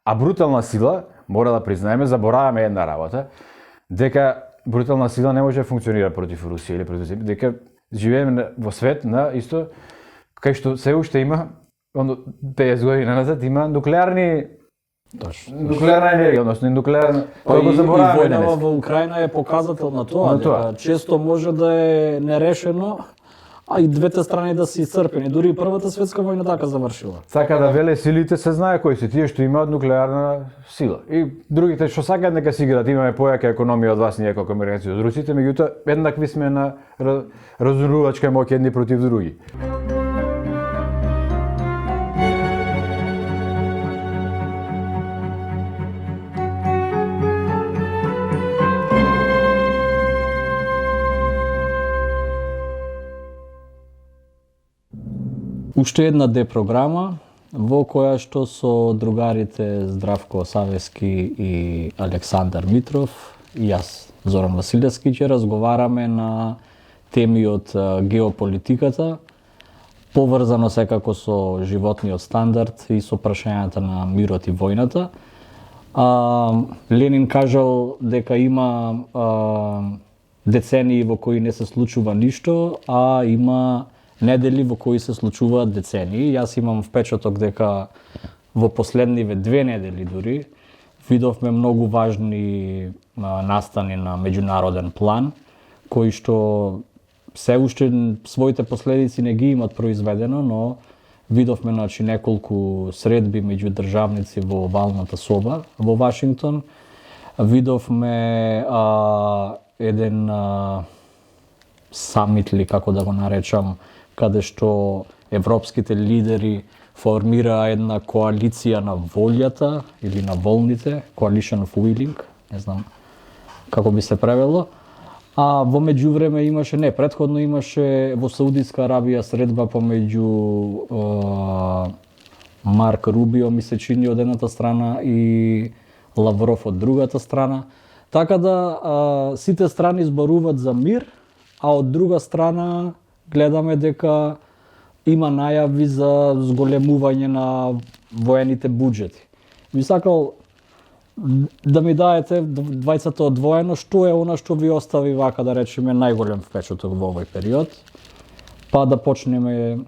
А брутална сила, мора да признаеме, забораваме една работа, дека брутална сила не може да функционира против Русија или против дека живееме во свет на исто кај што се уште има 50 години назад има нуклеарни нуклеарна енергија, односно нуклеарна. Тоа го забораваме. Војната во Украина е показател на тоа, дека често може да е нерешено, а и двете страни да се исцрпени. Дури и Првата светска војна така завршила. Сака да веле силите се знае кои се тие што имаат нуклеарна сила. И другите што сакаат нека си играат, имаме појака економија од вас ние како американци од русите, меѓутоа еднакви сме на разорувачка моќ едни против други. Уште една програма во која што со другарите Здравко Савески и Александар Митров и јас, Зоран Василевски, ќе разговараме на теми од геополитиката, поврзано секако со животниот стандард и со прашањата на мирот и војната. Ленин кажал дека има децении во кои не се случува ништо, а има недели во кои се случуваат децении. Јас имам впечаток дека во последниве 2 недели дури видовме многу важни настани на меѓународен план, кои што се уште своите последици не ги имат произведено, но видовме неколку средби меѓу државници во овалната соба во Вашингтон. Видовме еден самит, или како да го наречам, каде што европските лидери формираа една коалиција на волјата или на волните, Coalition of Willing, не знам како би се превело. А во меѓувреме имаше, претходно имаше во Саудитска Арабија средба помеѓу Марк Рубио, ми се чини, од едната страна и Лавров од другата страна. Така да сите страни зборуваат за мир, а од друга страна гледаме дека има најави за зголемување на воените буџети. Би сакал да ми даете двајцата одвоено што е она што ви остави, вака да речеме, најголем впечаток во овој период, па да почнеме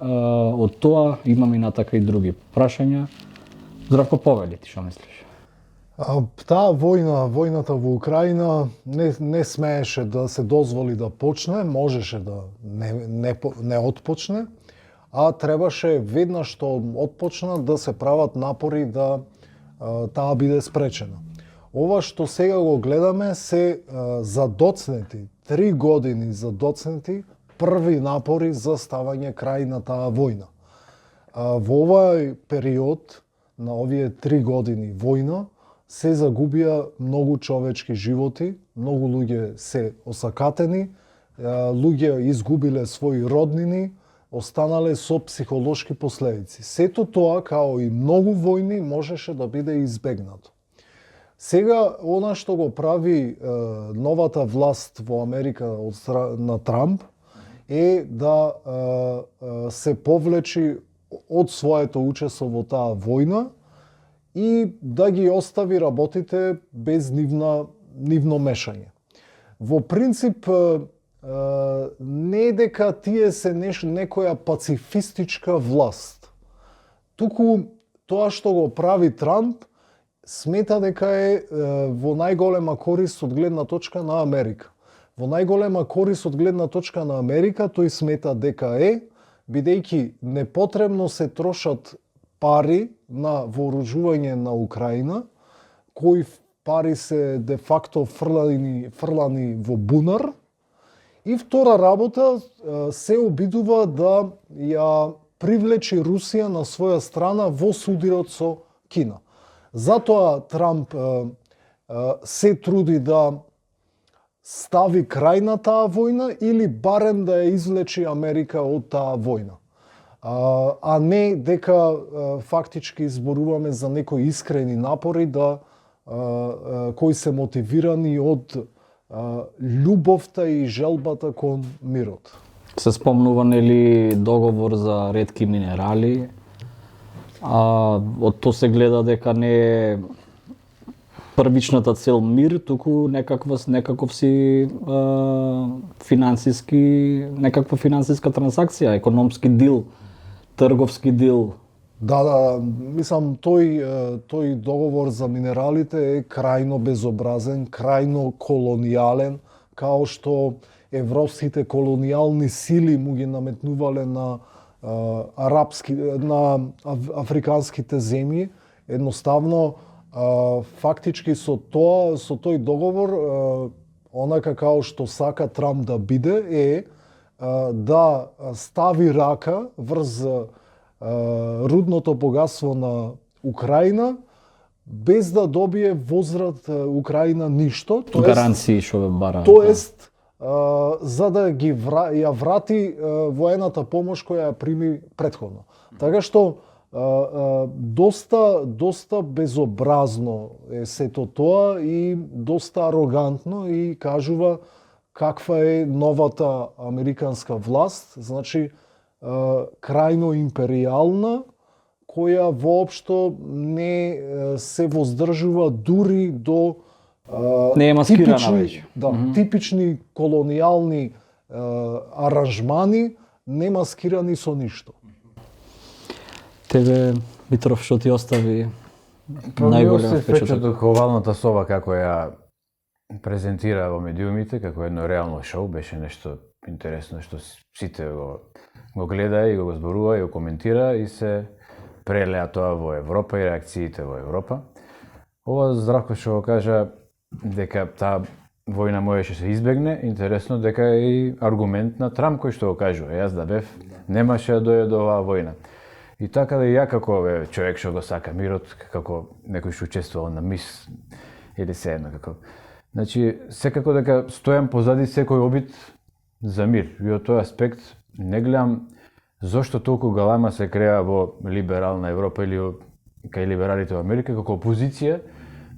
од тоа. Имам и натака и други прашања. Здравко, повели ти, што мислиш? Таа војната во Украина не смееше да се дозволи да почне, можеше да не отпочне, а требаше веднаш што отпочна да се прават напори да таа биде спречена. Ова што сега го гледаме се задоцнети, 3 години задоцнети први напори за ставање крај на таа војна. Во овој период на овие 3 години војна се загубија многу човечки животи, многу луѓе се осакатени, луѓе изгубиле своји роднини, останале со психолошки последици. Сето тоа, као и многу војни, можеше да биде избегнато. Сега, она што го прави новата власт во Америка на Трамп е да се повлечи од своето учество во таа војна и да ги остави работите без нивно мешање. Во принцип, не дека тие се некоја пацифистичка власт. Туку тоа што го прави Трамп смета дека е во најголема корист од гледна точка на Америка. Во најголема корист од гледна точка на Америка тој смета дека е, бидејќи непотребно се трошат пари на вооружување на Украина, кои пари се де факто фрлани во бунар. И втора работа, се обидува да ја привлечи Русија на своја страна во судирот со Кина. Затоа Трамп се труди да стави крај на таа војна или барем да ја извлечи Америка од таа војна. А не дека фактички зборуваме за некои искрени напори кои се мотивирани од љубовта и желбата кон мирот. Се спомнува нели договор за ретки минерали? Од тоа се гледа дека не е првичната цел мир, туку некаква финансиска трансакција, економски дил, трговски дил. Да, мислам тој договор за минералите е крајно безобразен, крајно колонијален, као што европските колонијални сили му ги наметнувале на африканските земји. Едноставно, фактички со тој договор, онака као што сака Трамп да биде, е да стави рака врз рудното богатство на Украина, без да добие возврат Украина ништо. Гаранции што ве бара. Тоест, за да ја врати воената помош која ја прими претходно. Така што доста безобразно е сето тоа и доста арогантно и кажува каква е новата американска власт, значи крајно империјална, која воопшто не се воздржува дури до не е маскирана веќе. Да, типични колонијални аранжмани, не маскирани со ништо. Тебе, Митров, што ти остави најголем впечаток овалната соба како ја презентира во медиумите, како едно реално шоу, беше нешто интересно што сите го гледа и го зборува и го коментира и се прелеа тоа во Европа и реакциите во Европа. Ова Здравко што го кажа дека таа војна можеше се избегне, интересно дека е и аргумент на Трамп кој што го кажува. Јас да бев, немаше да дојде до оваа војна. И така да и ја како човек што го сака мирот, како некој што учествувал на МИС или се едно како. Значи, секако дека стојам позади секој обид за мир. И од тој аспект не гледам зошто толку галама се креа во либерална Европа или кај либералите во Америка како опозиција,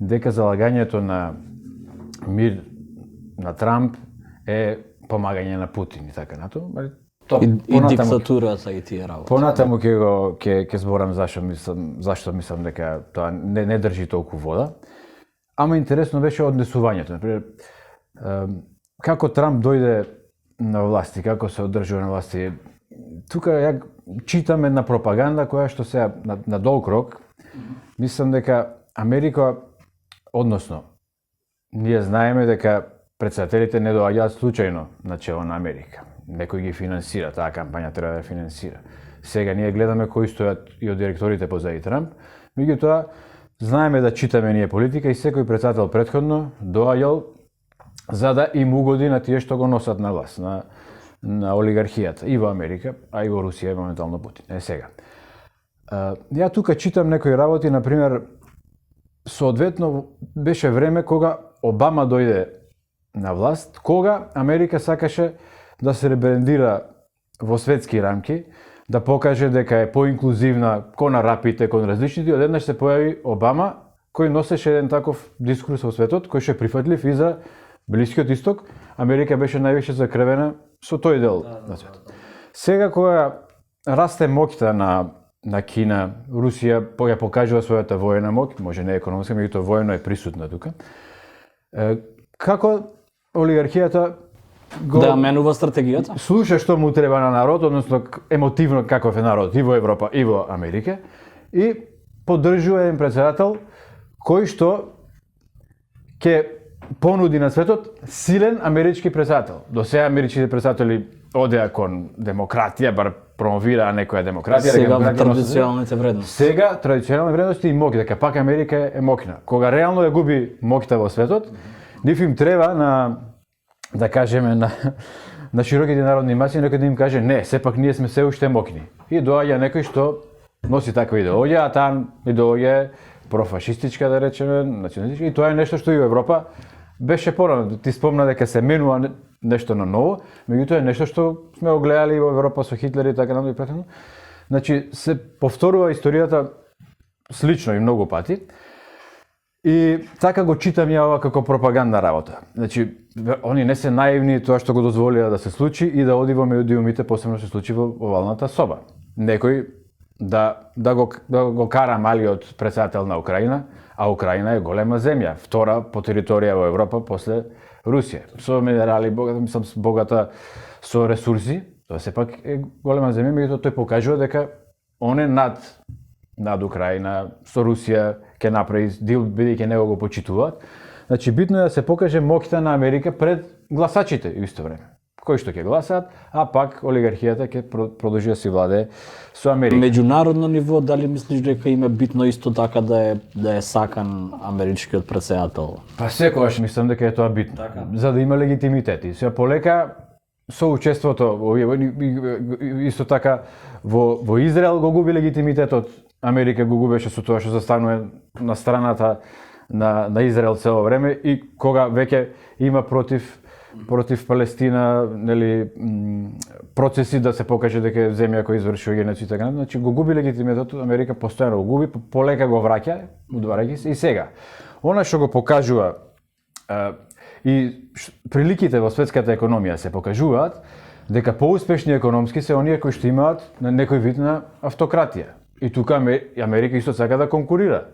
дека залагањето на мир на Трамп е помагање на Путин и така натаму. И диктатурата и тие работи. Понатаму ќе зборам зашто мислам дека тоа не држи толку вода. Ама интересно беше однесувањето. Например, како Трамп дојде на власти, како се одржува на власти. Тука ја читам една пропаганда која што сега на долг рок, мислам дека Америка, односно, ние знаеме дека претседателите не доаѓаат случајно на чело на Америка. Некој ги финансира, таа кампања треба да финансира. Сега ние гледаме кои стојат и од директорите позади Трамп, меѓутоа знаеме да читаме ние политика и секој претседател претходно доаѓал за да им угоди на тие што го носат на власт, на олигархијата и во Америка, а и во Русија моментално Путин. Сега. Ја тука читам некои работи, например, соодветно беше време кога Обама дојде на власт, кога Америка сакаше да се ребрендира во светски рамки, да покаже дека е поинклузивна кон арапите, кон различните, одеднаш се појави Обама, кој носеше еден таков дискурс во светот, кој ше прифатлив и за Блискиот исток. Америка беше највише закрвена со тој дел на светот. Сега кога расте моќта на Кина, Русија ја покажува својата војна моќ, може не економска, меѓутоа војно е присутна тука. Како олигархијата да менува стратегијата? Слуша што му треба на народ, односно емотивно каков е народ и во Европа и во Америка, и поддржува еден претседател кој што ќе понуди на светот силен амерички претседател. До сега америчките претседатели одеа кон демократија, бар промовираа некоја демократија. Сега традиционалните вредности. Сега традиционални вредности и моќ, дека пак Америка е моќна. Кога реално ја губи моќта во светот, нив им треба да кажеме на широките народни маси, некој да им каже не, сепак ние сме се уште моќни. И доаѓа некој што носи таква идеологија, а таа идеологија е профашистичка, да речеме, националистичка, и тоа е нешто што и во Европа беше порано. Ти спомна дека се менува нешто на ново, меѓутоа е нешто што сме го гледали во Европа со Хитлер и така натаму и претходно. Значи се повторува историјата слично и многу пати. И така го читам ја ова како пропагандна работа. Значи, они не се наивни тоа што го дозволија да се случи и да оди во медиумите, посебно се случи во овалната соба. Некој да го кара малиот претседател на Украина, а Украина е голема земја, втора по територија во Европа после Русија. Со минерали, богата со ресурси, тоа сепак е голема земја, меѓутоа тој покажува дека он е над Украина, со Русија ќе направи дил, бидејќи него го почитуваат. Значи, битно е да се покаже моќта на Америка пред гласачите во исто време, кои што ќе гласаат, а пак олигархијата ќе продолжи да си владее со Америка. Меѓународно ниво, дали мислиш дека има битно исто така да е сакан америчкиот претседател? Па секогаш мислам дека е тоа битно, за да има легитимитет. И сега полека со учеството исто така во Израел го губи легитимитетот. Америка го губеше со тоа што застанува на страната на Израел цело време и кога веќе има против Палестина, нели, процеси да се покаже дека е земја која извршува геноцид, така, значи го губи легитимитетот, Америка постојано го губи, полека го враќа, удварајќи се и сега. Она што го покажува и приликите во светската економија се покажуваат дека поуспешни економски се оние кои што имаат на некој вид на автократија. И тука Америка исто сака да конкурира,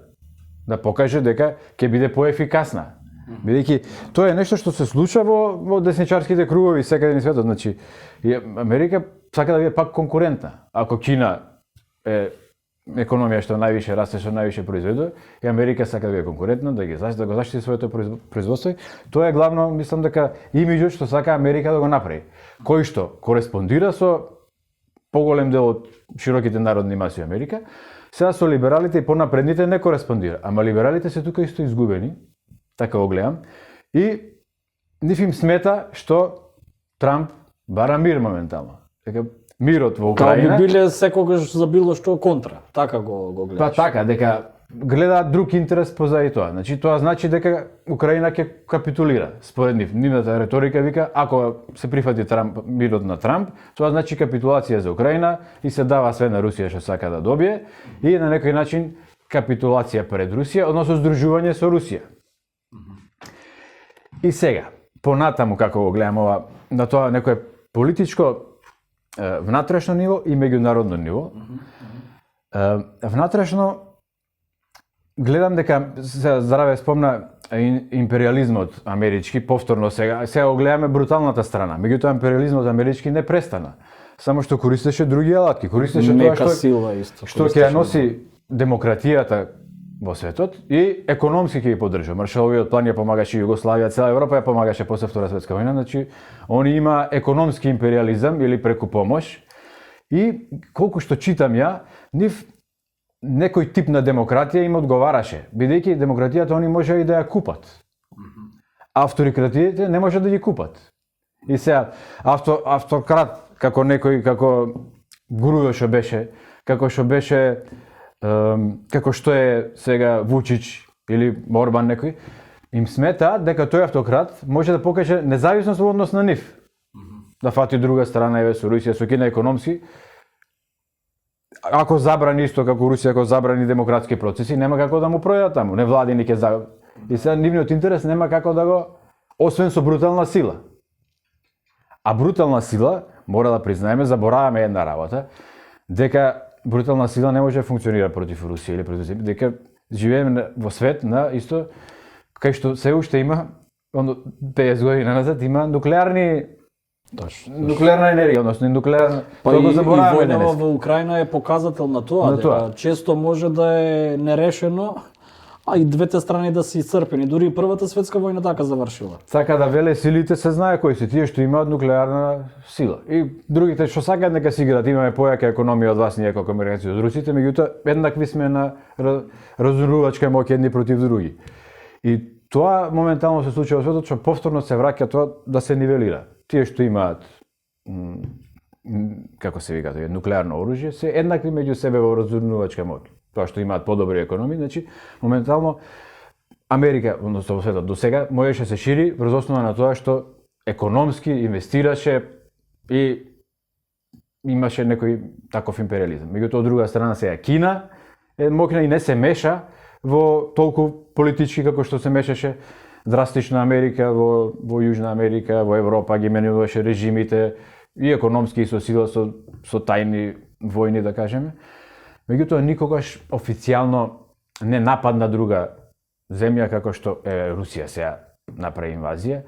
да покаже дека ќе биде поефикасна. Бидејќи тоа е нешто што се случува во десничарските кругови секаде на светот, значи Америка сака да биде пак конкурентна. Ако Кина е економија што највише расте, што највише произведува, и Америка сака да биде конкурентна, да го заштити своето производство, тоа е главно, мислам дека имиџот што сака Америка да го направи, кој што кореспондира со поголем дел од широките народни маси Америка. Сега со либералите и понапредните не кореспондира, ама либералите се тука исто изгубени, така го гледам, и нив им смета што Трамп бара мир моментално. Дека мирот во Украина... Као би биле секогаш за било што контра, така го гледаш. Па така, дека гледаат друг интерес позади тоа. Значи, тоа значи дека Украина ќе капитулира, според нив. Нивната реторика вика, ако се прифати мирот на Трамп, тоа значи капитулација за Украина и се дава све на Русија што сака да добие и на некој начин капитулација пред Русија, односно здружување со Русија. И сега, понатаму како го гледам ова, на тоа некое политичко внатрешно ниво и меѓународно ниво. Внатрешно гледам дека здраве спомна империализмот амерички повторно сега го гледаме бруталната страна. Меѓутоа империализмот амерички не престана. Само што користеше други алатки, користеше тоа што ќе носи демократијата во светот и економски ќе ги поддржа. Маршаловиот план ја помагаше Југославија, цела Европа ја помагаше после Втора светска војна, значи они има економски империализам или преку помош и колку што читам ја, нив некој тип на демократија им одговараше, бидејќи демократијата они може и да ја купат. Авторикратиите не може да ги купат. И сега автократ како некој како Грујо што беше, како што е сега Вучич или Орбан некој, им смета дека тој автократ може да покаже независност во однос на нив. Да фати друга страна, еве со Русија, со Кина економски. Ако забрани исто како Русија, ако забрани демократски процеси, нема како да му пројдат таму. Невладини ќе забрани. И сега нивниот интерес нема како да го, освен со брутална сила. А брутална сила, мора да признаеме, забораваме една работа, дека брутална сила не може да функционира против Русија или против, дека живееме во свет на исто кај што се уште има 50 години назад има нуклеарна енергија, односно нуклеарна. Па и војнава во Украина е показател на тоа, дека често може да е нерешено, а и двете страни да се исцрпени. Дури и Првата светска војна така завршила. Сака да веле силите се знае кои се тие што имаат нуклеарна сила. И другите што сакаат нека си играат, имаме појака економија од вас, ние како американци од русите, меѓутоа еднакви сме на разорувачка моќ едни против други. И тоа моментално се случува во светот, што повторно се враќа тоа да се нивелира. Тие што имаат како се вика тоа, нуклеарно оружје, се еднакви меѓу себе во разорувачка моќ. Тоа што имаат подобри економии, значи моментално Америка, односно во светот до сега можеше се шири врз основа на тоа што економски инвестираше и имаше некој таков империализам. Меѓутоа од друга страна сега Кина е моќна и не се меша во толку политички како што се мешаше драстично Америка во Јужна Америка, во Европа ги менуваше режимите и економски и со сила со тајни војни да кажеме. меѓутоа никогаш официјално не нападна друга земја како што е Русија сега направи инвазија,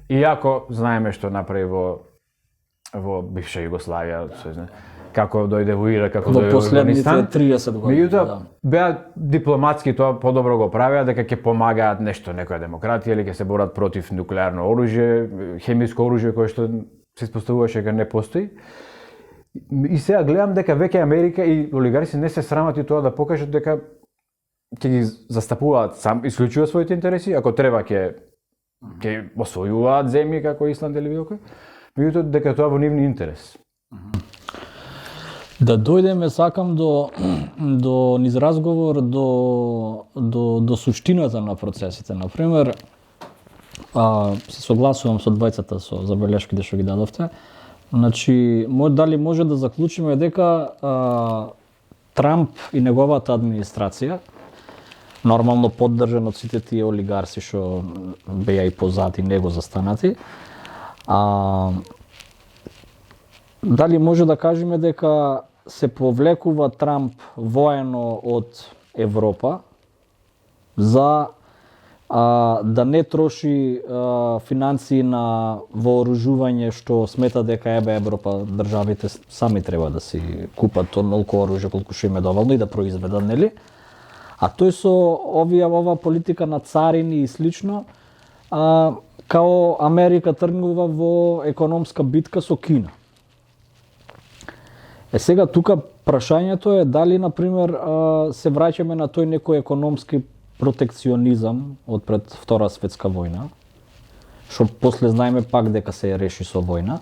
иако знаеме што направи во бивша Југославија, како дојде во Ирак, како дојде во Афганистан. 30 години. Меѓутоа, беа дипломатски тоа подобро го правеа, дека ќе помагаат нешто, некоја демократија или ќе се борат против нуклеарно оружје, хемиско оружје кое што се испоставуваше дека не постои. И сега гледам дека веќе Америка и олигарси не се срамат и тоа да покажат дека ќе ги застапуваат сам, исклучува своите интереси, ако треба ќе освојуваат земји како Исланд или било кој, меѓутоа дека тоа во нивни интерес. Да дојдеме, сакам до низ разговор до суштината на процесите. Например, се согласувам со двајцата со забелешките што ги дадовте. Значи, дали може да заклучиме дека Трамп и неговата администрација, нормално поддржан од сите тие олигарси што беа и позади него застанати, дали може да кажеме дека се повлекува Трамп воено од Европа за да не троши финансии на вооружување што смета дека Европа, државите сами треба да си купат толку оружје колку што им е доволно и да произведат, нели? А тој со ова политика на царини и слично, као Америка тргнува во економска битка со Кина. Сега тука прашањето е дали, например, се враќаме на тој некој економски протекционизам од пред Втора светска војна, што после знаеме пак дека се реши со војна,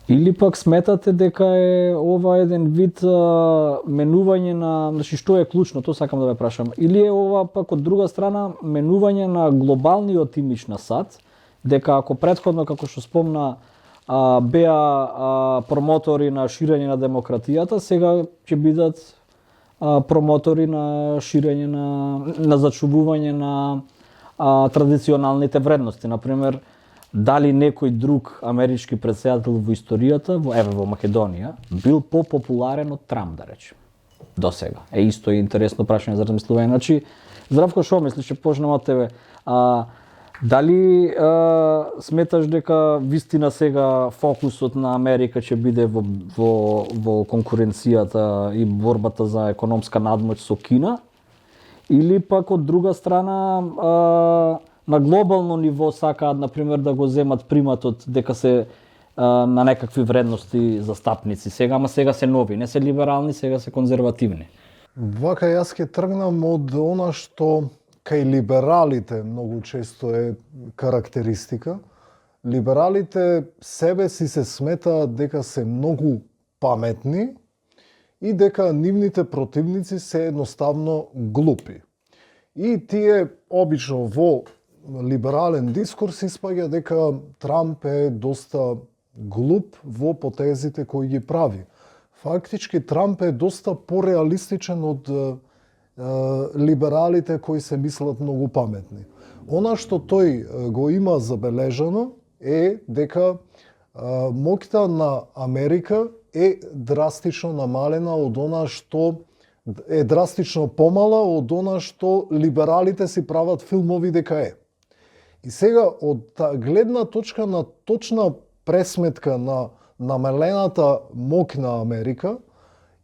или пак сметате дека е ова еден вид менување на, значи што е клучно, тоа сакам да ве прашам, или е ова пак од друга страна менување на глобалниот имидж на САД, дека ако претходно, како што спомна, беа промотори на ширење на демократијата, сега ќе бидат промотори на ширење на зачувување на традиционалните вредности. Например, дали некој друг амерички претседател во историјата, во Македонија, бил попопуларен од Трамп, да речем, до сега. Исто е интересно прашање за размислување. Значи, Здравко, шо мислиш, ќе почнем од тебе. Дали сметаш дека вистина сега фокусот на Америка ќе биде во конкуренцијата и борбата за економска надмоќ со Кина, или пак од друга страна на глобално ниво сакаат, например, да го земат приматот дека се на некакви вредности застапници сега, ама сега се нови, не се либерални, сега се конзервативни. Вака јас ќе тргнам од она што кај либералите многу често е карактеристика. Либералите себе си се сметаат дека се многу паметни и дека нивните противници се едноставно глупи. И тие обично во либерален дискурс испаѓа дека Трамп е доста глуп во потезите кои ги прави. Фактички Трамп е доста пореалистичен од либералите кои се мислат многу паметни. Она што тој го има забележано е дека моќта на Америка е драстично намалена од она што е драстично помала од она што либералите си прават филмови дека е. И сега од гледна точка на точна пресметка на намалената моќ на Америка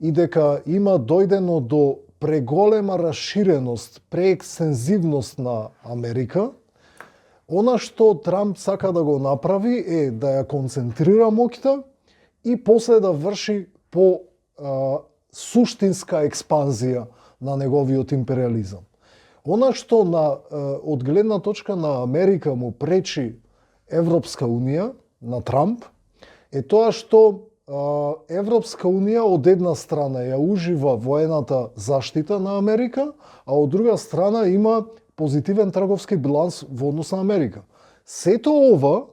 и дека има дојдено до преголема расширеност, преекстензивност на Америка, она што Трамп сака да го направи е да ја концентрира моќта и после да врши по суштинска експанзија на неговиот империализам. Она што од гледна точка на Америка му пречи Европска унија, на Трамп, е тоа што Европска унија од една страна ја ужива воената заштита на Америка, а од друга страна има позитивен трговски биланс во однос на Америка. Сето ова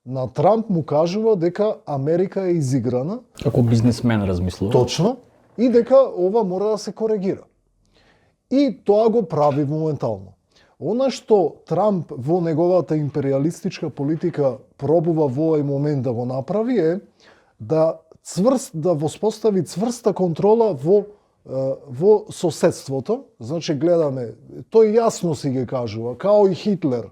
на Трамп му кажува дека Америка е изиграна. Како бизнисмен размислува. Точно. И дека ова мора да се коригира. И тоа го прави моментално. Она што Трамп во неговата империалистичка политика пробува во овој момент да го направи е да да воспостави цврста контрола во соседството. Значи гледаме, тој јасно си ги кажува, као и Хитлер,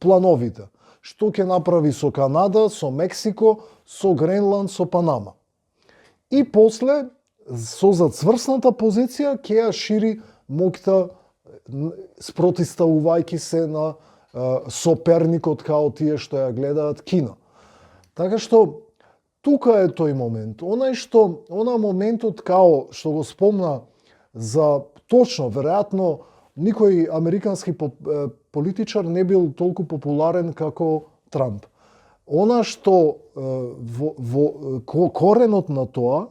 плановите. Што ќе направи со Канада, со Мексико, со Гренланд, со Панама. И после, со зацврсната позиција, ќе ја шири моќта, спротиставувајќи се на соперникот као тие што ја гледаат Кина. Така што, тука е тој момент. Она моментот као што го спомна за точно, веројатно, никој американски политичар не бил толку популарен како Трамп. Она што коренот на тоа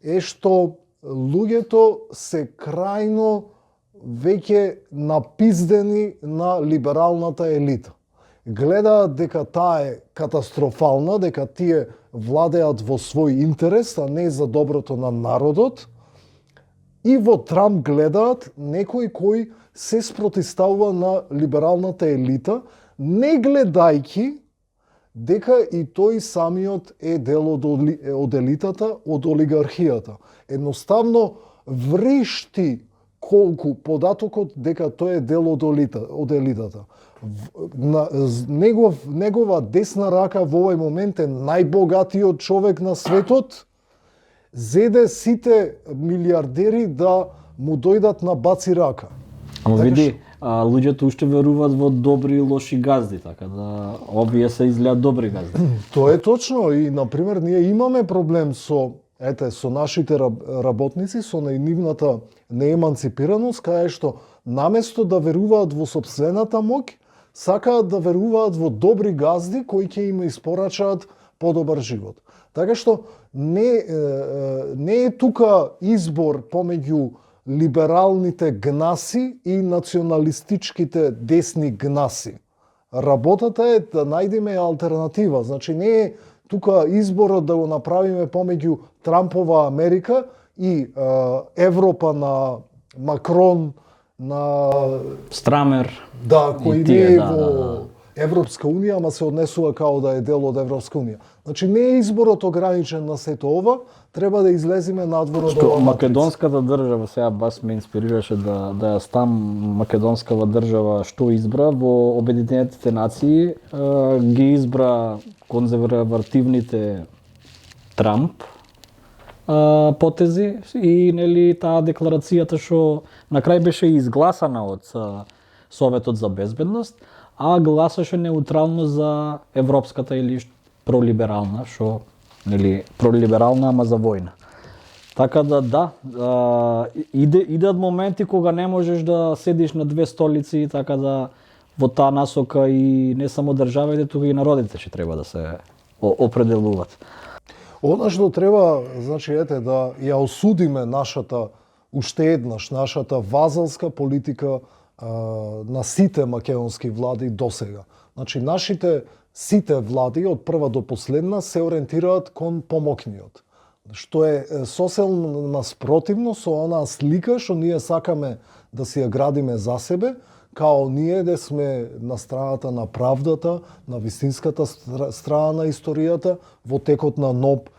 е што луѓето се крајно веќе напиздени на либералната елита. Гледаат дека таа е катастрофална, дека тие владеат во свој интерес, а не за доброто на народот. И во Трамп гледаат некој кој се спротиставува на либералната елита, не гледајќи дека и тој самиот е дел од елитата, од олигархијата. Едноставно вришти колку податокот дека тој е дел од елитата. Негова десна рака во овој момент е најбогатиот човек на светот, зеде сите милиардери да му дојдат на баци рака. Ама види, луѓето уште веруваат во добри и лоши газди, така да овие се изгледаат добри газди. Тоа е точно и, например, ние имаме проблем со нашите работници, со нивната нееманципираност, кај што наместо да веруваат во сопствената моќ, сакаат да веруваат во добри газди кои ќе им испорачаат подобар живот. Така што не е тука избор помеѓу либералните гнаси и националистичките десни гнаси. Работата е да најдеме алтернатива. Значи не е тука изборот да го направиме помеѓу Трампова Америка и Европа на Макрон, на Страмер. Да, кој не е во Европска унија, ама се однесува као да е дел од Европска унија. Значи не е изборот ограничен на сето ова, треба да излеземе надвор од ова. Македонската држава, сега бас ме инспирираше да ја стам македонскава држава што избра во Обединетите нации, ги избра конзервативните Трамп потези и нели таа декларацијата што на крај беше изгласана од Советот за безбедност, а гласаше неутрално за европската или пролиберална, што нели пролиберална ама за војна. Така да, идат моменти кога не можеш да седиш на две столици, така да во таа насока и не само државите, туку и народите ќе треба да се определуваат. Она што треба, значи да ја осудиме нашата вазалска политика на сите македонски влади досега. Значи нашите сите влади од прва до последна се ориентираат кон помокниот. Што е сосем наспротивно со онаа слика што ние сакаме да си ја градиме за себе, као ние да сме на страната на правдата, на вистинската страна на историјата, во текот на НОБ,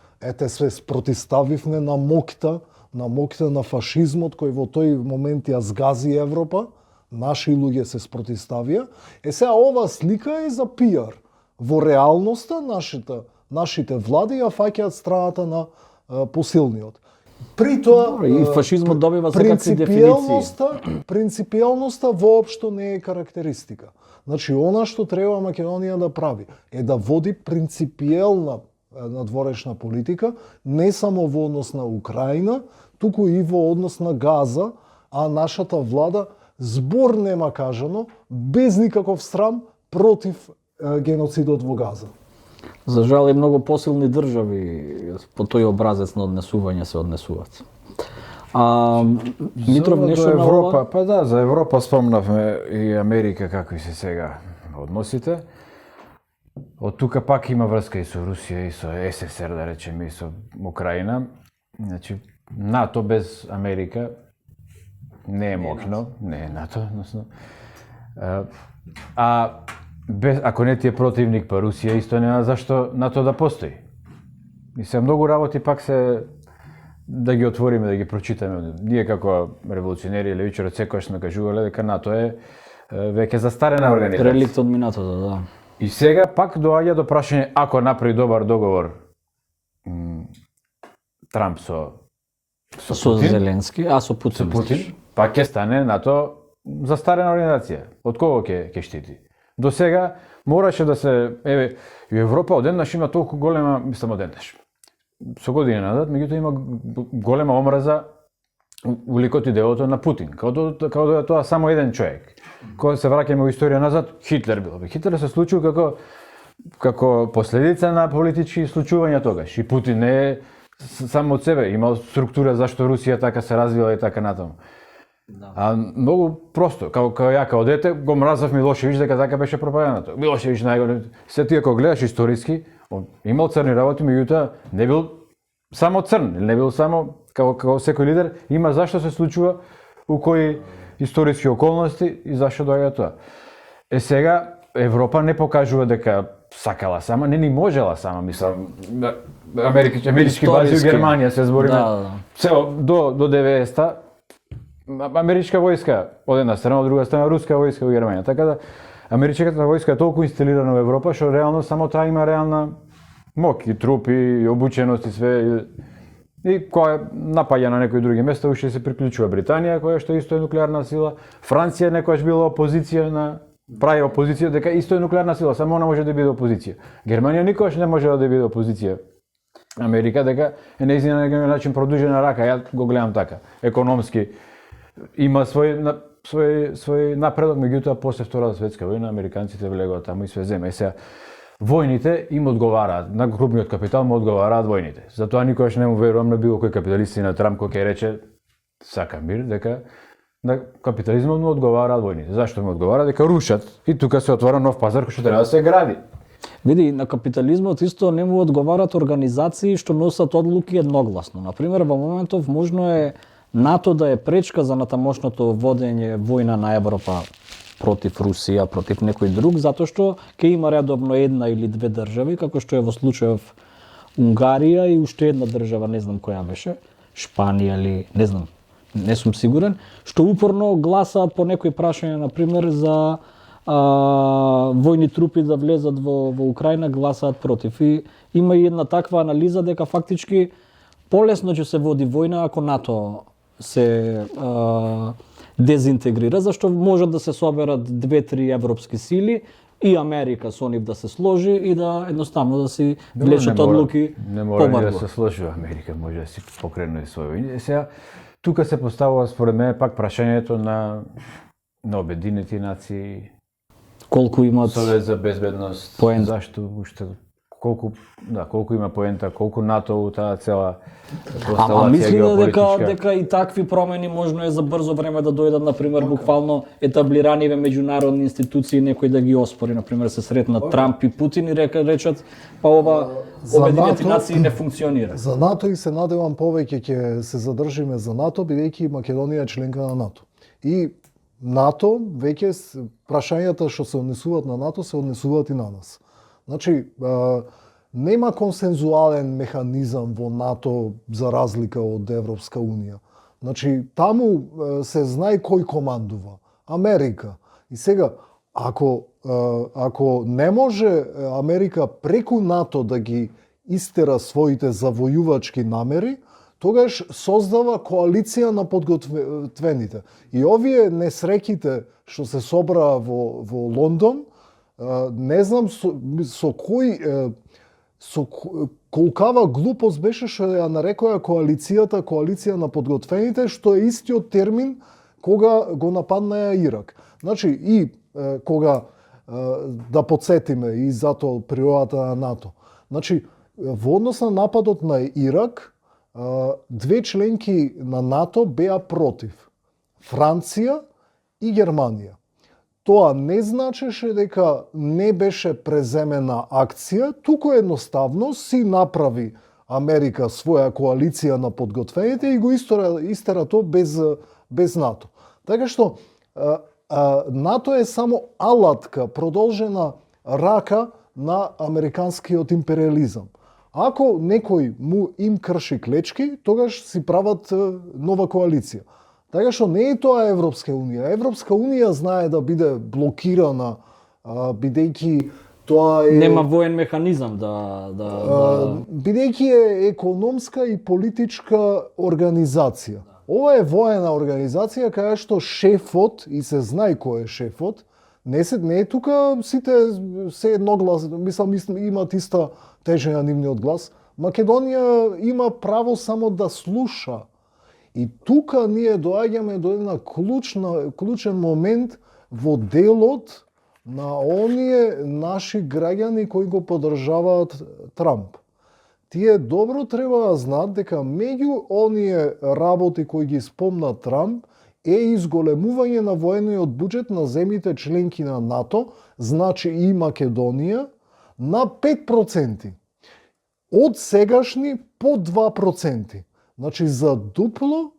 се спротиставивме на моќта на фашизмот кој во тој момент ја згази Европа, наши луѓе се спротиставија. Сега ова слика е за пиар. Во реалноста нашите влади ја фаќаат страната на посилниот. При тоа и фашизмот добива секакви дефиниции. Принципијалноста воопшто не е карактеристика. Значи она што треба Македонија да прави е да води принципијална надворешна политика, не само во однос на Украина, туку и во однос на Газа, а нашата влада збор нема кажано, без никаков срам, против геноцидот во Газа. За жал и многу посилни држави по тој образец на однесување се однесуваат. Митров, нешто на Европа, па да, за Европа спомнавме и Америка какви се сега односите. Од тука пак има врска и со Русија, и со СССР, да речеме, и со Украина. Значи, НАТО без Америка не е моќно, не е НАТО, односно. Ако не ти е противник па Русија, исто нема зашто НАТО да постои. И се многу работи пак се да ги отвориме, да ги прочитаме. Ние како револуционери и левичари секогаш сме кажувале дека НАТО е веќе застарена организација. Реликт од минатото, да. И сега пак доаѓа до прашање, ако направи добар договор Трамп со Путин, Зеленски, а со Путин. пак ќе стане НАТО застарена организација. Од кого ќе штити? До сега мораше да се, и Европа одеднаш има толку голема, мислам одеднаш. Со години назад, меѓутоа има голема омраза у ликот и делото на Путин. Као да е тоа само еден човек. Кога се враќаме во историја назад, Хитлер бил. Хитлер се случил како последица на политички случувања тогаш. И Путин не е само од себе, имал структура зашто Русија така се развила и така натаму. Да. А многу просто, како ја као дете го мразав Милошевиќ дека така беше пропагандата. Милошевиќ најголем. Се ти ако гледаш историски, имал црни работи, меѓутоа не бил само црн, не бил само како секој лидер, има зашто се случува, у кои историски околности и зашто доаѓа тоа. Сега Европа не покажува дека сакала сама, не ни можела сама, мислам. Амерички бази во Германија се збориме. Да. Цело до 90-та америчка војска од една страна, од друга страна руска војска во Германија. Така да америчката војска е толку инсталирана во Европа што реално само таа има реална моќ и трупи и обученост и све. И кога напаѓа на некои други места, уште се приклучува Британија, која што исто е нуклеарна сила. Франција некогаш била опозиција прави опозиција дека исто е нуклеарна сила, само она може да биде опозиција. Германија никогаш не може да биде опозиција. Америка дека е нејзина на некој начин продужена рака, ја го гледам така. Економски има свој напредок, меѓутоа после Втората светска војна американците влегоа таму и све земе. Сега војните им одговараат, на крупниот капитал му одговараат војните. Затоа никогаш не му верувам на било кој капиталист на Трамп кој ќе рече сака мир, дека на капитализмот му одговараат војните. Зашто му одговараат? Дека рушат и тука се отвора нов пазар кој што треба да се гради. Види, на капитализмот исто не му одговараат организации што носат одлуки едногласно. Например, во моментов можно е НАТО да е пречка за натамошното водење војна на Европа против Русија, против некој друг, затоа што ќе има редовно една или две држави, како што е во случајов Унгарија и уште една држава, не знам која беше, Шпанија или не знам, не сум сигурен, што упорно гласаат по некои прашања, например, за војни трупи да влезат во Украина, гласаат против. И има и една таква анализа дека фактички полесно ќе се води војна ако НАТО се дезинтегрира, зашто можат да се соберат 2-3 европски сили и Америка со нив да се сложи и да едноставно да си влечат одлуки не мора да се сложи Америка, може да си покрене свој војни. Сега тука се поставува според мене пак прашањето на Обединети нации, колку имат Совет за безбедност, поент. Зашто уште колку има поента, колку НАТО у таа цела Ама констелација мисли геополитичка. дека и такви промени можно е за брзо време да дојдат, например, буквално етаблираниве меѓународни институции, некој да ги оспори, например, се сретнат Трамп и Путин и речат, па ова Обединети нации не функционира. За НАТО и се надевам повеќе ќе се задржиме за НАТО, бидејќи Македонија е членка на НАТО. И НАТО веќе прашањата што се однесуваат на НАТО се однесуваат и на нас. Значи, нема консензуален механизам во НАТО за разлика од Европска Унија. Значи, таму се знае кој командува. Америка. И сега, ако не може Америка преку НАТО да ги истера своите завојувачки намери, тогаш создава коалиција на подготвените. И овие несреќите што се собраа во Лондон, не знам со колкава глупост беше што ја нарекоја коалиција на подготвените, што е истиот термин кога го нападнаја Ирак. Значи и кога да подсетиме и затоа природата на НАТО. Значи во однос на нападот на Ирак, две членки на НАТО беа против. Франција и Германија. Тоа не значеше дека не беше преземена акција, туку едноставно си направи Америка своја коалиција на подготвените и го истера тоа без НАТО. Така што НАТО е само алатка, продолжена рака на американскиот империализам. Ако некој им крши клечки, тогаш си прават нова коалиција. Така што не е тоа Европска унија. Европска унија знае да биде блокирана, бидејќи тоа е... Нема воен механизам Бидејќи е економска и политичка организација. Ова е воена организација каја што шефот, и се знае кој е шефот, не е тука сите се едноглас, мислам имаат иста тежина нивниот глас. Македонија има право само да слуша. И тука ние доаѓаме до една клучен момент во делот на оние наши граѓани кои го поддржаваат Трамп. Тие добро треба да знаат дека меѓу оние работи кои ги спомна Трамп е изголемување на воениот буџет на земјите членки на НАТО, значи и Македонија, на 5%. Од сегашни по 2%. Значи за дупло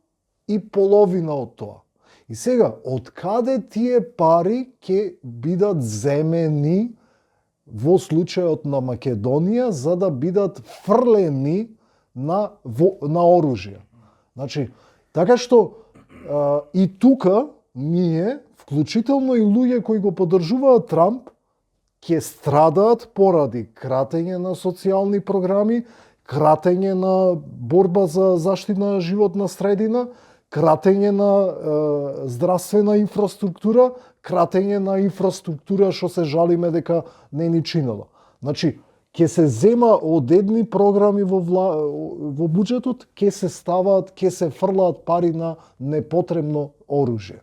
и половина од тоа. И сега, од каде тие пари ќе бидат земени во случајот на Македонија за да бидат фрлени на оружје? Значи, така што и тука ние, вклучително и луѓе кои го поддржуваат Трамп, ќе страдаат поради кратење на социјални програми, кратење на борба за заштита на животна средина, кратење на здравствена инфраструктура, кратење на инфраструктура што се жалиме дека не ни чинела. Значи, ќе се зема од едни програми во буџетот, ќе се ставаат, ќе се фрлаат пари на непотребно оружје.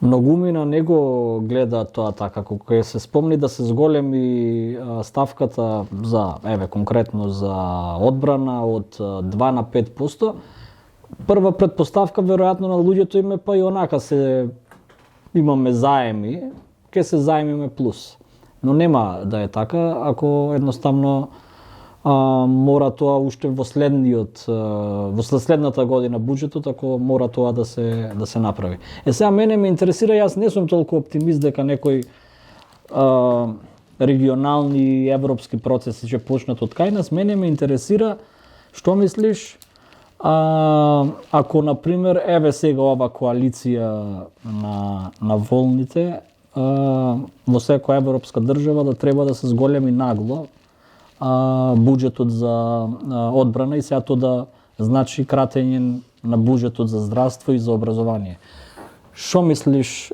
Многумина не го гледа тоа така, кога се спомни да се зголеми ставката за, конкретно за одбрана од 2 на 5%, прва претпоставка веројатно на луѓето им е па и онака имаме заеми, ќе се заемиме плюс. Но нема да е така, ако едноставно мора тоа уште во следната година буџетот, ако мора тоа да се направи. Сега мене ме интересира, јас не сум толку оптимист дека некои регионални европски процеси ќе почнат од кај нас. Мене ме интересира, што мислиш, ако на пример сега ова коалиција на волните во секоја европска држава да треба да се зголеми нагло буџетот за одбрана и сега тоа да значи кратење на буџетот за здравство и за образование. Што мислиш,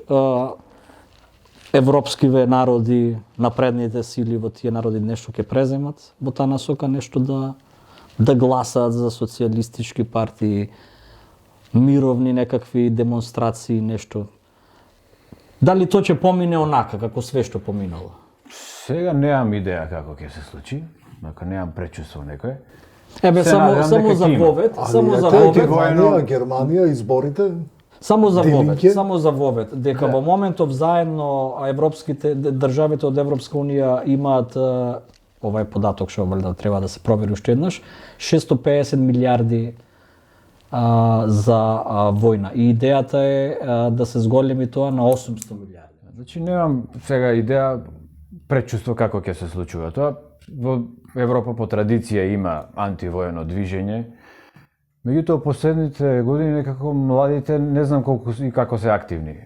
европскиве народи, напредните сили во тие народи нешто ќе преземат во таа насока, нешто да гласаат за социјалистички партии, мировни некакви демонстрации, нешто? Дали тоа ќе помине онака како све што поминало? Сега немам идеја како ќе се случи, ако немам пречувство некој. Само за вовет, Германија изборите. Само за вовет, дека во моментов заедно европските државите од Европска унија имаат овај податок што валјда треба да се провери уште еднаш, 650 милиарди за војна. И идејата е да се зголеми тоа на 800 милиарди. Значи немам сега идеја, пречувство како ќе се случува тоа. Во Европа по традиција има антивоено движење. Меѓутоа последните години некако младите не знам колку и како се активни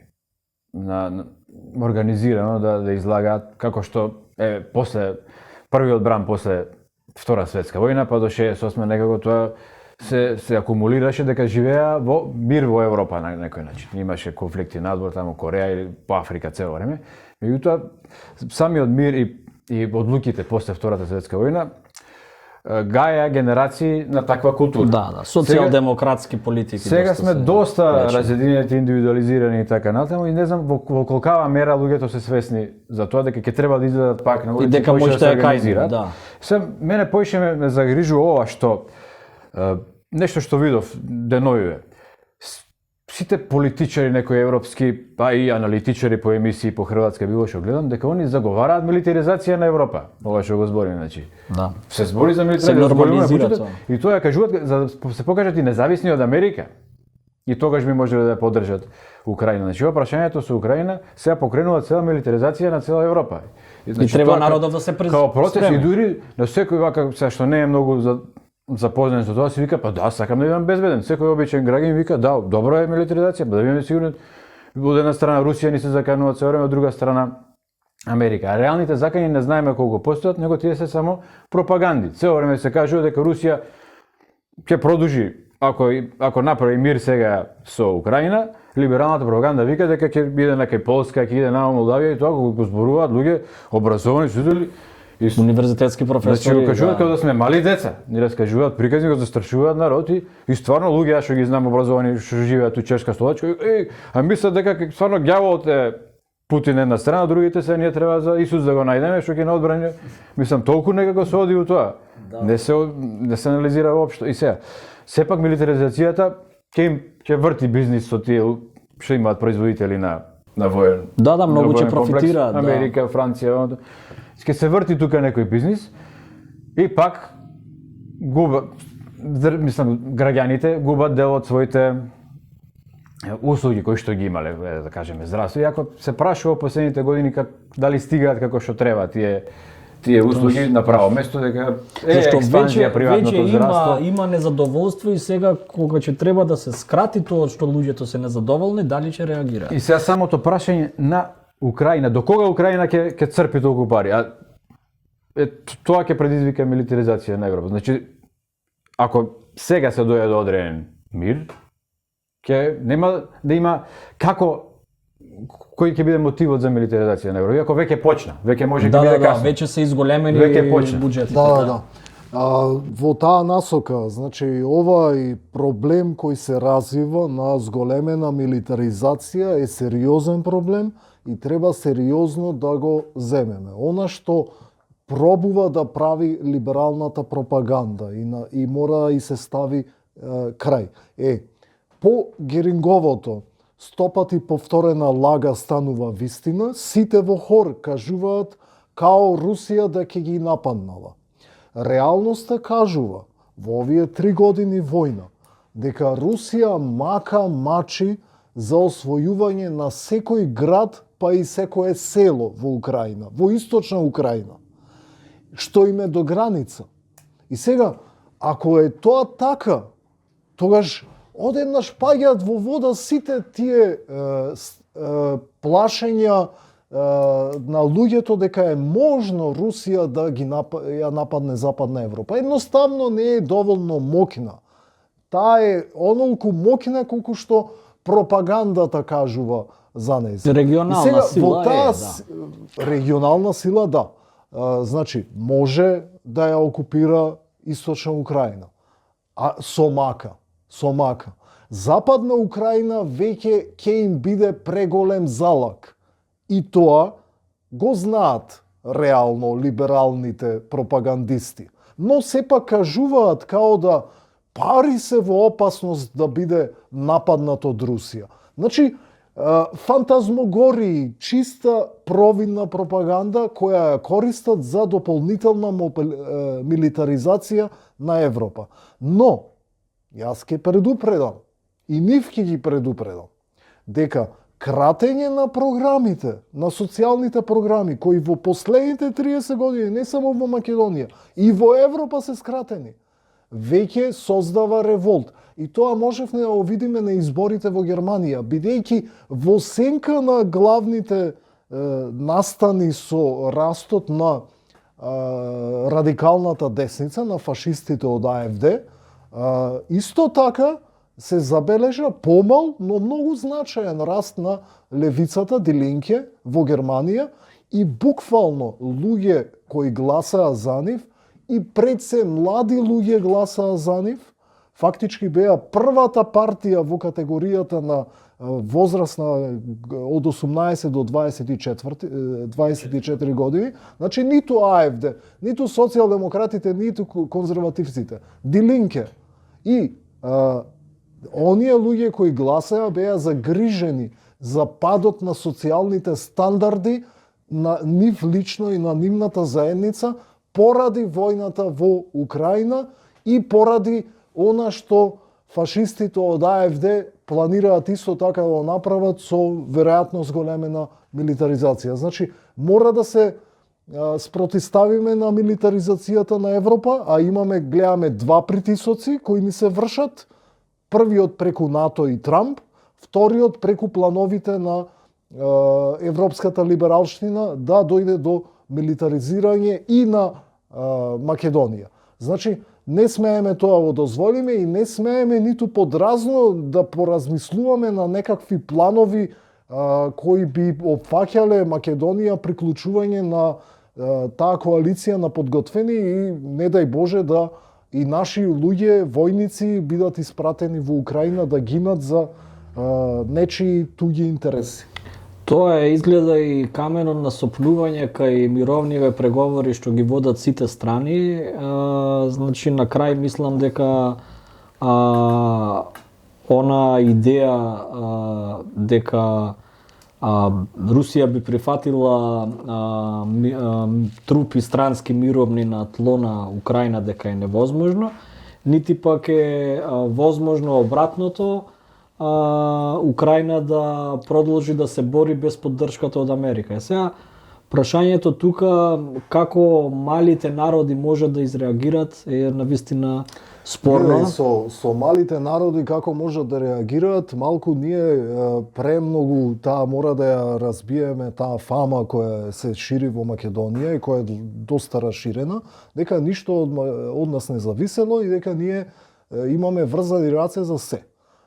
на организирано да излагаат, како што после првиот бран после Втора светска војна па до 68 некако тоа се акумулираше дека живеа во мир во Европа на некој начин. Имаше конфликти надвор таму Кореја или по Африка цело време. Меѓутоа самиот мир и одлуките после Втората светска војна гаја генерации на таква култура. Да, социјалдемократски политики. Сега сме доста разединети, индивидуализирани и така натаму и не знам во колкава мера луѓето се свесни за тоа дека ќе треба да излезат пак на улица и дека може да организираат. Да. Се мене поише ме загрижува ова што нешто што видов деновиве. Сите политичари некои европски, па и аналитичари по емисии по хрватска било што гледам, дека они заговараат милитаризација на Европа. Ова што го збори, значи. Да. Се збори за милитаризација, и тоа ја кажуваат за да се покажат и независни од Америка. и тогаш би можеле да ја поддржат Украина. Значи, прашањето со Украина сега покренува цела милитаризација на цела Европа. И треба народот да се Као протест и дури на секој вака, сега што не е многу запознат со тоа, си вика, па да, сакам да бидам безбеден. Секој обичен граѓанин вика, да, добро е милитаризација, да бидеме сигурни. Од една страна Русија ни се заканува цело време, од друга страна Америка. А реалните закани не знаеме колку постојат, него тие се само пропаганди. Цело време се кажува дека Русија ќе продолжи, ако направи мир сега со Украина, либералната пропаганда вика дека ќе биде на кај Полска, ќе иде на Молдавија и тоа го зборуваат луѓе образовани студенти и универзитетски професори. Значи, кажуваат како да сме мали деца. Ни раскажуваат приказни, го застрашуваат народ и стварно луѓе, што ги знам образовани, што живеат у Чешка Словачка, а мислат дека стварно ѓаволот е Путин една страна, другите се ние треба за Исус да го најдеме, што ќе наодбрани. Мислам, толку некако се оди у тоа. Не се анализира воопшто. И сега, сепак милитаризацијата ќе врти бизнис со тие што имаат производители на воен. Да, многу ќе профитираат. Америка, Франција, ќе се врти тука некој бизнис и пак мислам, граѓаните губат дел од своите услуги кои што ги имале, да кажеме, здравство. И ако се прашува последните години дали стигаат како што треба тие услуги на право место, дека експанзија приватното здравство. Има незадоволство и сега кога ќе треба да се скрати тоа што луѓето се незадоволни, дали ќе реагираат? И сега самото прашање на Украина, до кога Украина ќе црпи толку пари? Тоа ќе предизвика милитаризација на Европа. Значи, ако сега се дојде до одреден мир, ќе нема да има кој ќе биде мотивот за милитаризација на Европа. Иако веќе почна, веќе може да биде касно. Веќе се изголемени буџетите. Да. Во таа насока, значи овај проблем кој се развива на зголемена милитаризација е сериозен проблем и треба сериозно да го земеме. Она што пробува да прави либералната пропаганда и мора и се стави крај. По Геринговото стопати повторена лага станува вистина, сите во хор кажуваат као Русија дека ги нападнала. Реалноста кажува во овие 3 години војна дека Русија мачи за освојување на секој град па и секое село во Украина, во источна Украина, што им е до граница. И сега, ако е тоа така, тогаш одеднаш паѓаат во вода сите тие плашења на луѓето дека е можно Русија да ја нападне Западна Европа. Едноставно не е доволно моќна. Таа е онолку моќна колку што пропагандата кажува за неја. Регионална сила регионална сила, да. Значи, може да ја окупира Источна Украина. А со мака. Западна Украина веќе ќе им биде преголем залак. И тоа го знаат реално либералните пропагандисти. Но сепак кажуваат као да пари се во опасност да биде нападнат од Русија. Значи, фантазмогории, чиста провидна пропаганда која ја користат за дополнителна милитаризација на Европа. Но, јас ќе предупредам, и нив ќе ги предупредам, дека кратење на програмите, на социјалните програми, кои во последните 30 години, не само во Македонија, и во Европа се скратени, веќе создава револт. И тоа можевме да го видиме на изборите во Германија, бидејќи во сенка на главните настани со растот на радикалната десница, на фашистите од АФД, исто така се забележа помал, но многу значаен раст на левицата Die Linke во Германија и буквално луѓе кои гласаа за нив и пред се млади луѓе гласаа за нив, фактички беа првата партија во категоријата на возраст од 18 до 24 години, значи ниту АФД, ниту социјалдемократите, ниту конзервативците, Die Linke. И оние луѓе кои гласаа беа загрижени за падот на социјалните стандарди на нив лично и на нивната заедница поради војната во Украина и поради она што фашистите од АФД планираат исто така да го направат со веројатно зголемена милитаризација. Значи, мора да се спротиставиме на милитаризацијата на Европа, а гледаме два притисоци кои ни се вршат. Првиот преку НАТО и Трамп, вториот преку плановите на европската либералштина да дојде до милитаризирање и на Македонија. Значи, не смееме тоа го дозволиме и не смееме ниту подразно да поразмислуваме на некакви планови кои би опфаќале Македонија приклучување на таа коалиција на подготвени и не дај Боже да и наши луѓе, војници бидат испратени во Украина да гинат за нечии туѓи интереси. Тоа изгледа и каменот на сопнување кај мировниве преговори што ги водат сите страни. Значи, на крај мислам дека она идеја дека Русија би прифатила трупи странски мировни на тло на Украина дека е невозможно, нити пак е возможно обратното, Украина да продолжи да се бори без поддршката од Америка. Сега, прашањето тука како малите народи можат да изреагират е навистина спорно. Со малите народи како можат да реагираат, малку ние премногу мора да ја разбиеме таа фама која се шири во Македонија и која е доста расширена, дека ништо од нас не зависело и дека ние имаме врзани раце за се.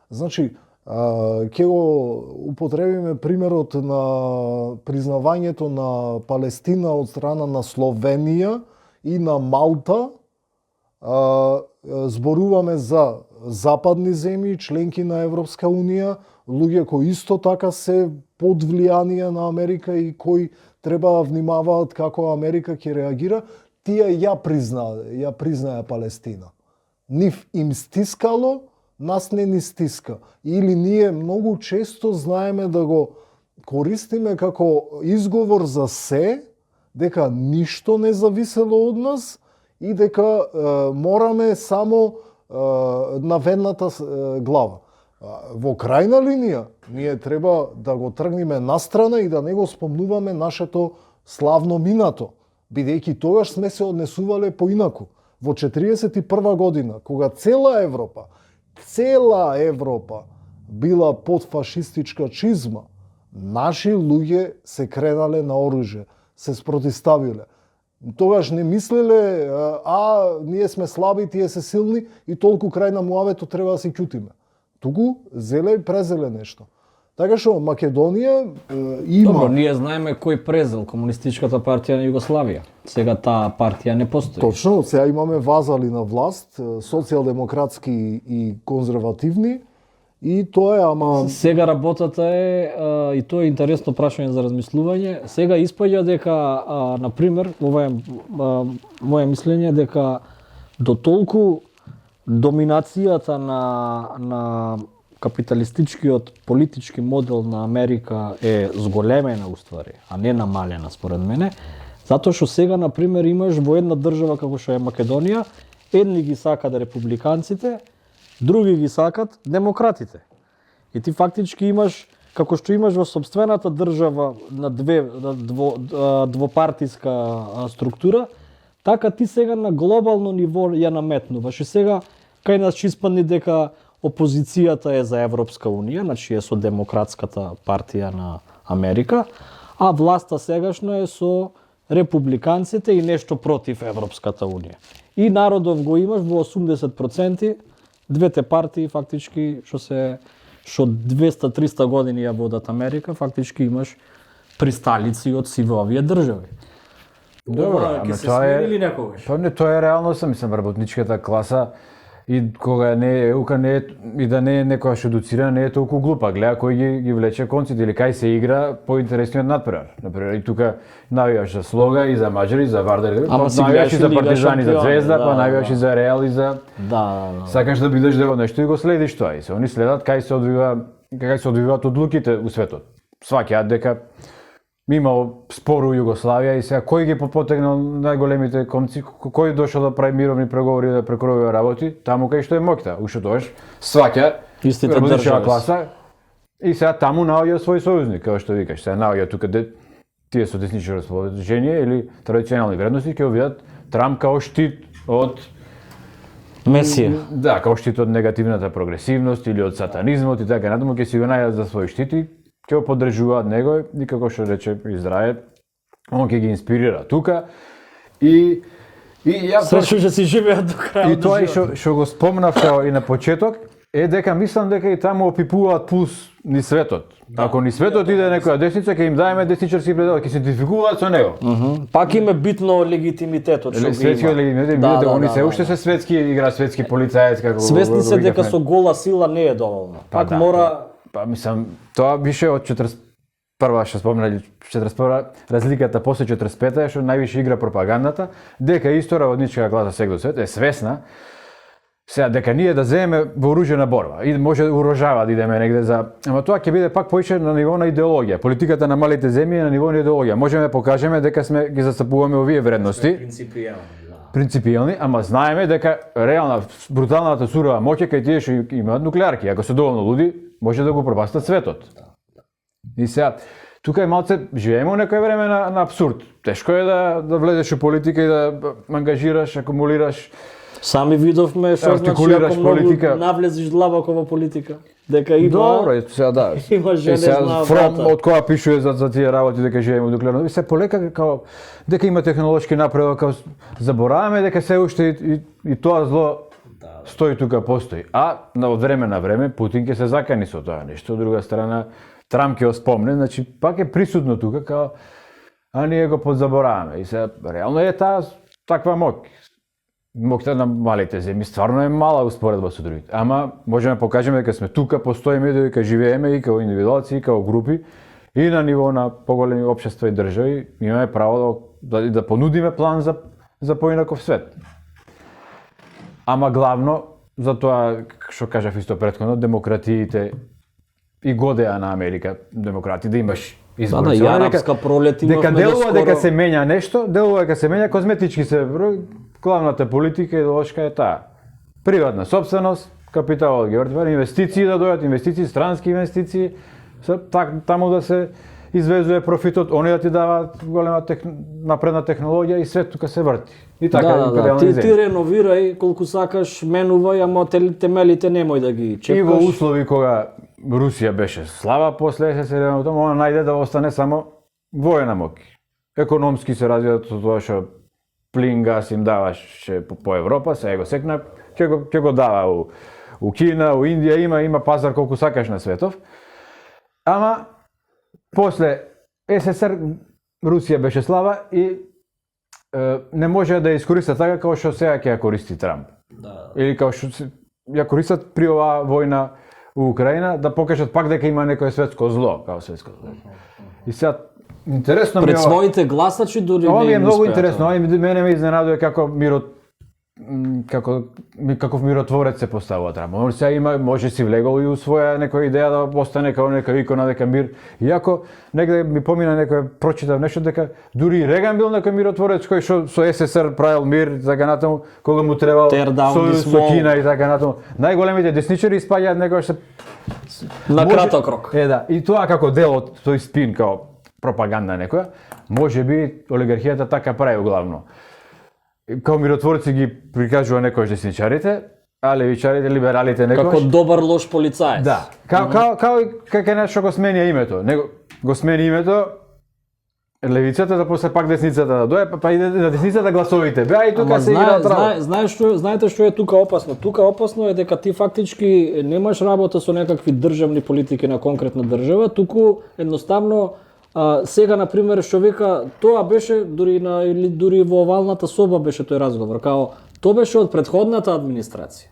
Значи, ќе го употребиме примерот на признавањето на Палестина од страна на Словенија и на Малта. Зборуваме за западни земји, членки на Европска Унија, луѓе кои исто така се под влијание на Америка и кои треба да внимаваат како Америка ќе реагира. Тие ја признаја Палестина. Нив им стискало, нас не ни стиска. Или ние многу често знаеме да го користиме како изговор за се, дека ништо не зависело од нас и дека мораме само на ведната глава. Во крајна линија, ние треба да го тргнеме настрана и да не го спомнуваме нашето славно минато, бидејќи тогаш сме се однесувале поинаку. Во 1941 година, кога цела Европа била под фашистичка чизма, наши луѓе се кренале на оружје, се спротиставиле. Тогаш не мислеле, ние сме слаби, тие се силни и толку крај на муавето треба да се ќутиме. Туку зеле и презеле нешто. Така што Македонија има... Добро, ние знаеме кој презел, Комунистичката партија на Југославија. Сега таа партија не постои. Точно, сега имаме вазали на власт, социјалдемократски и конзервативни, и тоа е, ама... Сега работата е, и тоа е интересно прашање за размислување, сега испаѓа дека, например, ова е моје мислење, дека до толку доминацијата на капиталистичкиот политички модел на Америка е зголемена уствари, а не намалена според мене, затоа што сега, например, имаш во една држава како што е Македонија, едни ги сакат републиканците, други ги сакат демократите. И ти фактички имаш, како што имаш во сопствената држава на двопартиска структура, така ти сега на глобално ниво ја наметнуваш. И сега кај нас ќе испадне дека опозицијата е за Европска Унија, значи е со Демократската партија на Америка, а власта сегашна е со републиканците и нешто против Европската Унија. И народов го имаш во 80%, двете партии фактички што 200-300 години ја водат Америка, фактички имаш присталици од сиве овие држави. Добро, ама тоа е некогаш? Тоа е реалност, мислам, работничката класа и кога не е и да не е некоја едуцирана, не е толку глупа. Гледа кој ги влече конците или кај се игра поинтересниот надпревар. Например, и тука навиваш за Слога и за Маđари, за Вардар, навиваш и за Партизан и за Звезда, па навиваш и за Реал и за... Да. Сакаш да бидеш дел од нешто и го следиш тоа. И они следат кај се одвиваат одлуките у светот. Сваќаат дека имало спор у Југославија и сега кој ги потегнал најголемите комци, кој дошол да прави мировни преговори да прекројува работи, таму кај што е моќта, уште тогаш сваќа Истите работничка држави. класа и сега таму наоѓа свој сојузник, како што викаш, сега наоѓа тука тие со десничко расположение или традиционални вредности ќе го видат Трамп као штит од Месија. да, као штит од негативната прогресивност или од сатанизмот и така натаму ќе си го најдат за свој штит и ќе го поддржуваат него и како што рече Израел, он ќе ги инспирира тука и ја Сречу ќе си живеат до крај. и тоа и што го спомнав као и на почеток е дека мислам дека и таму опипуваат пулс ни светот. Ако ни светот иде некоја десница, ќе им даеме десничарски предел, ќе се идентификуваат со него. Пак им е битно легитимитетот што го Светскиот има. легитимитет, видите, они се уште се светски, игра светски полицаец како Свесни се го дека викавме. со гола сила не е доволно. Пак да, мора Па мислам, тоа беше од 41-а, што спомнали 41-а, разликата после 45-та е што највише игра пропагандата, дека исто работничка класа сега до свет е свесна сега дека ние да земеме вооружена борба и може урожава да идеме негде за, ама тоа ќе биде пак поише на ниво на идеологија. Политиката на малите земји е на ниво на идеологија. Можеме да покажеме дека сме ги застапуваме овие вредности. Принципијални, ама знаеме дека реална бруталната сурова моќ е кај тие што имаат нуклеарки. Ако се доволно луди, може да го пропастат светот. И сега, тука е малце, живееме во некој време на абсурд. Тешко е да влезеш у политика и да ангажираш, акумулираш. Сами видовме што значи артикулираш ако многу политика. навлезеш длабоко во политика. Дека има Добро, е сега да. Има И жене сега знаа Фром брата. од која пишува за тие работи дека живееме во нуклеарно. И се полека као дека има технолошки напредок, као забораваме дека се уште и тоа зло стои тука, постои. А од време на време Путин ќе се закани со тоа нешто. Од друга страна Трамп ќе го спомне, значи пак е присутно тука као а ние го подзабораваме. И сега реално е таа таква моќ. Моќта на малите земји стварно е мала успоредба со другите. Ама можеме да покажеме дека сме тука, постоиме и дека живееме и како индивидуалци и како групи и на ниво на поголеми општества и држави имаме право да понудиме план за поинаков свет. Ама главно за тоа што кажав исто претходно, демократиите и годеа на Америка, демократи да имаш избори. Да, и арапска пролет имавме дека делува доскоро. дека се менја нешто, делува дека се менја козметички се главната политика идеолошка е таа. Приватна собственост, капиталот ги вртва, инвестиции да дојдат, инвестиции, странски инвестиции, таму да се извезува профитот, они да ти даваат голема напредна технологија и свет тука се врти. И така империјални Ти земји. реновирај колку сакаш, менувај, ама темелите немој да ги чепкаш. И во услови кога Русија беше слаба после СССР, она најде да остане само воена моќ. Економски се развија со тоа што плин, газ им даваше по Европа, сега го секна, ќе го дава у Кина, у Индија, има пазар колку сакаш на светов. Ама после СССР Русија беше слаба и не може да ја искориста така како што сега ќе ја користи Трамп. Или како што ја користат при оваа војна у Украина да покажат пак дека има некое светско зло, како светско зло. И сега интересно ми Пред е своите гласачи дури ова ми не е им многу успеа интересно, тоа. ова мене ме изненадува како каков миротворец се поставува Трамп. Он сега има, може си влегол и у своја некоја идеја да остане како некоја икона дека мир. Иако негде ми помина некој прочитав нешто дека дури и Реган бил некој миротворец кој што со СССР правил мир и така натаму, кога му требал Tear down сојуз this со wall. Кина и така натаму. Најголемите десничари испаѓаат некој се На може- краток рок. Да, и тоа како дел од тој спин, као пропаганда некоја, може би олигархијата така прави главно. Као миротворци ги прикажува некојаш десничарите, а левичарите, либералите некојаш. Како добар лош полицаец. Да, као и како нешто го смени името. Него го смени името левицата, да после пак десницата да дојде, па иде на десницата гласовите. Беа и тука Ама се игра право. знаете што е тука опасно? Тука опасно е дека ти фактички немаш работа со некакви државни политики на конкретна држава, туку едноставно сега на пример што вика тоа беше дури во овалната соба беше тој разговор, као тоа беше од претходната администрација.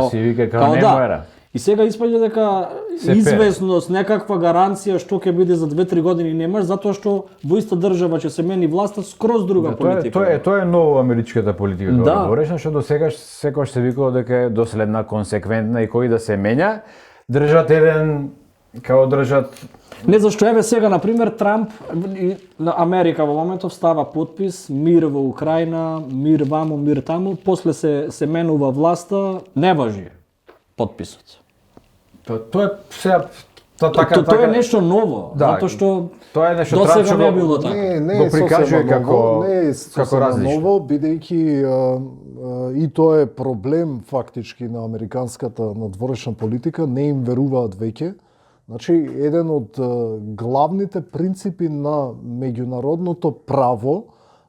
Си вика као не мора. И сега испаѓа дека Се известност, некаква гаранција што ќе биде за 2-3 години немаш, затоа што во иста држава ќе се мени власта скроз друга политика. Тоа е ново америчката политика, Да. како говориш, што до сега секогаш се викало дека е доследна, консеквентна и кој да се менја, држат еден као држат. Не, зашто еве сега, например, Трамп и на Америка во моментов става подпис, мир во Украина, мир ваму, мир таму, после се менува власта, не важи подписот. Тоа е сега Тоа е нешто ново, Да, затоа што тоа е нешто досега Трамп не го- било така. Не го е прикажува сосема како- ново, не е како сосема различно. ново, бидејќи и тоа е проблем фактички на американската надворешна политика, не им веруваат веќе. Значи, еден од главните принципи на меѓународното право,